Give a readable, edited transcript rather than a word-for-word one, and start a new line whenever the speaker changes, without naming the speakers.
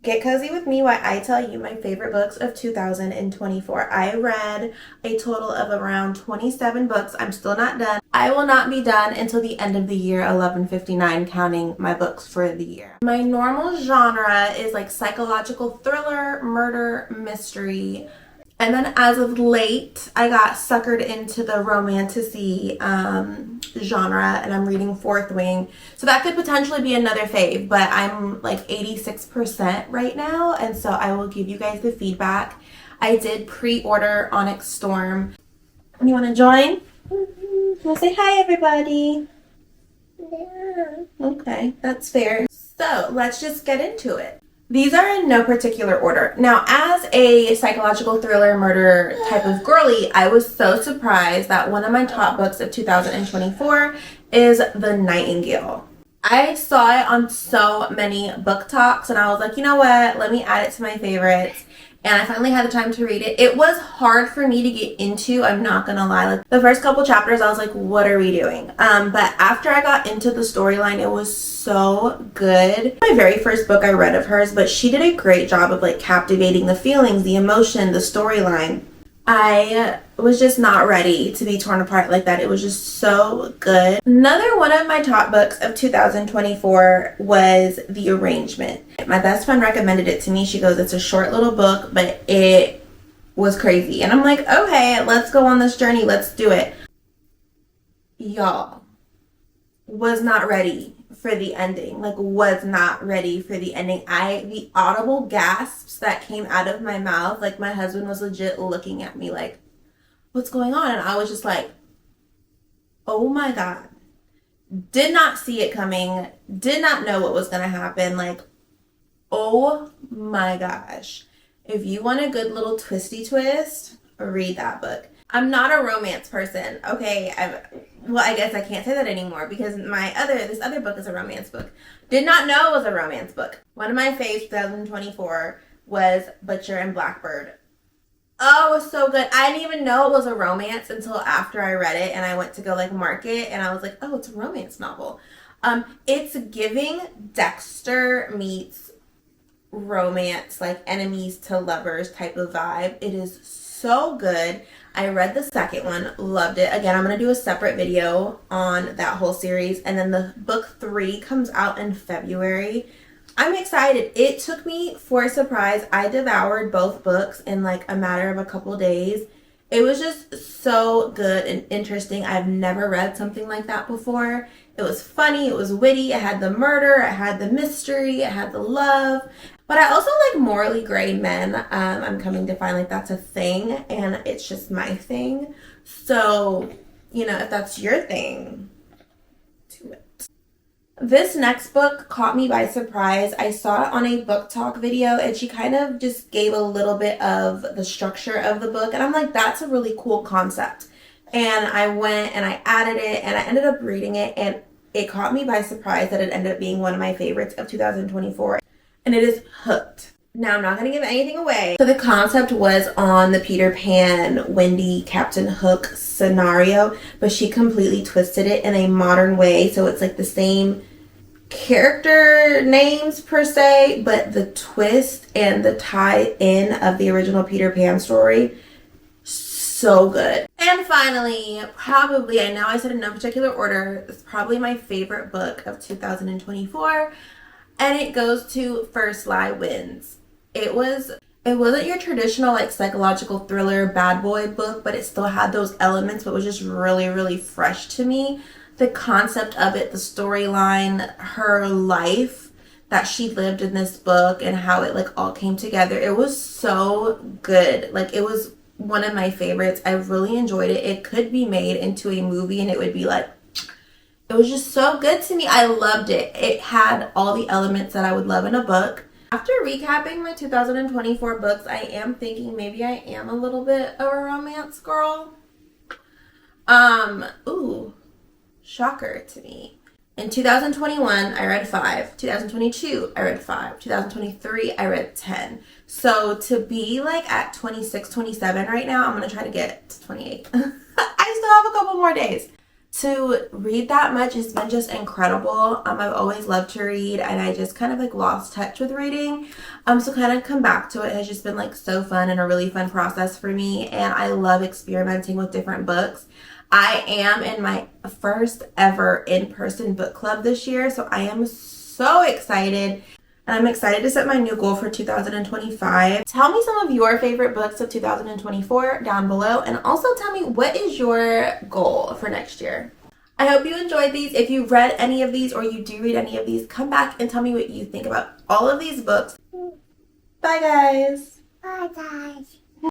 Get cozy with me while I tell you my favorite books of 2024. I read a total of around 27 books. I'm still not done. I will not be done until the end of the year, 11:59, counting my books for the year. My normal genre is like psychological thriller, murder, mystery. And then as of late, I got suckered into the romantasy genre, and I'm reading Fourth Wing. So that could potentially be another fave, but I'm like 86% right now, and so I will give you guys the feedback. I did pre-order Onyx Storm. You want to join? Well, say hi, everybody. Yeah. Okay, that's fair. So let's just get into it. These are in no particular order. Now, as a psychological thriller murder type of girly, I was so surprised that one of my top books of 2024 is The Nightingale. I saw it on so many book talks, and I was like, you know what? Let me add it to my favorites. And I finally had the time to read it. It was hard for me to get into, I'm not gonna lie. Like the first couple chapters, I was like, what are we doing? But after I got into the storyline, it was so good. My very first book I read of hers, but she did a great job of like captivating the feelings, the emotion, the storyline. I was just not ready to be torn apart like that. It was just so good. Another one of my top books of 2024 was The Arrangement. My best friend recommended it to me. She goes, it's a short little book, but it was crazy. And I'm like, okay, let's go on this journey. Let's do it. Y'all, was not ready for the ending. Like, was not ready for the ending. The audible gasps that came out of my mouth, like my husband was legit looking at me like, what's going on? And I was just like, oh my God. Did not see it coming. Did not know what was going to happen. Like, oh my gosh. If you want a good little twisty twist, read that book. I'm not a romance person. Okay, I guess I can't say that anymore because this other book is a romance book. Did not know it was a romance book. One of my faves 2024 was Butcher Blackbird. Oh, it was so good. I didn't even know it was a romance until after I read it, and I went to go like mark it, and I was like, oh, it's a romance novel. It's giving Dexter meets romance, like enemies to lovers type of vibe. It is so good. I read the second one, loved it. Again, I'm going to do a separate video on that whole series. And then the book 3 comes out in February. I'm excited. It took me for a surprise. I devoured both books in like a matter of a couple days. It was just so good and interesting. I've never read something like that before. It was funny. It was witty. It had the murder. It had the mystery. It had the love. But I also like morally gray men. I'm coming to find like that's a thing, and it's just my thing. So, you know, if that's your thing, do it. This next book caught me by surprise. I saw it on a book talk video, and she kind of just gave a little bit of the structure of the book, and I'm like, that's a really cool concept. And I went and I added it, and I ended up reading it, and it caught me by surprise that it ended up being one of my favorites of 2024. And it is Hooked. Now, I'm not going to give anything away. So the concept was on the Peter Pan, Wendy, Captain Hook scenario, but she completely twisted it in a modern way. So it's like the same character names per se, but the twist and the tie in of the original Peter Pan story, so good. And finally, probably, I know I said in no particular order, it's probably my favorite book of 2024. And it goes to First Lie Wins. It wasn't your traditional like psychological thriller bad boy book, but it still had those elements, but was just really, really fresh to me. The concept of it, the storyline, her life that she lived in this book and how it like all came together. It was so good. Like it was one of my favorites. I really enjoyed it. It could be made into a movie and it would be like, it was just so good to me. I loved it. It had all the elements that I would love in a book. After recapping my 2024 books, I am thinking maybe I am a little bit of a romance girl. Ooh, shocker to me. In 2021, I read 5. 2022, I read 5. 2023, I read 10. So to be like at 26, 27 right now, I'm going to try to get to 28. I still have a couple more days. to read that much has been just incredible. I've always loved to read, and I just kind of like lost touch with reading. So kind of come back to it has just been like so fun and a really fun process for me, and I love experimenting with different books. I am in my first ever in-person book club this year, so I am so excited. And I'm excited to set my new goal for 2025. Tell me some of your favorite books of 2024 down below, and also tell me what is your goal for next year. I hope you enjoyed these. If you read any of these or you do read any of these, come back and tell me what you think about all of these books. Bye guys.
Bye guys.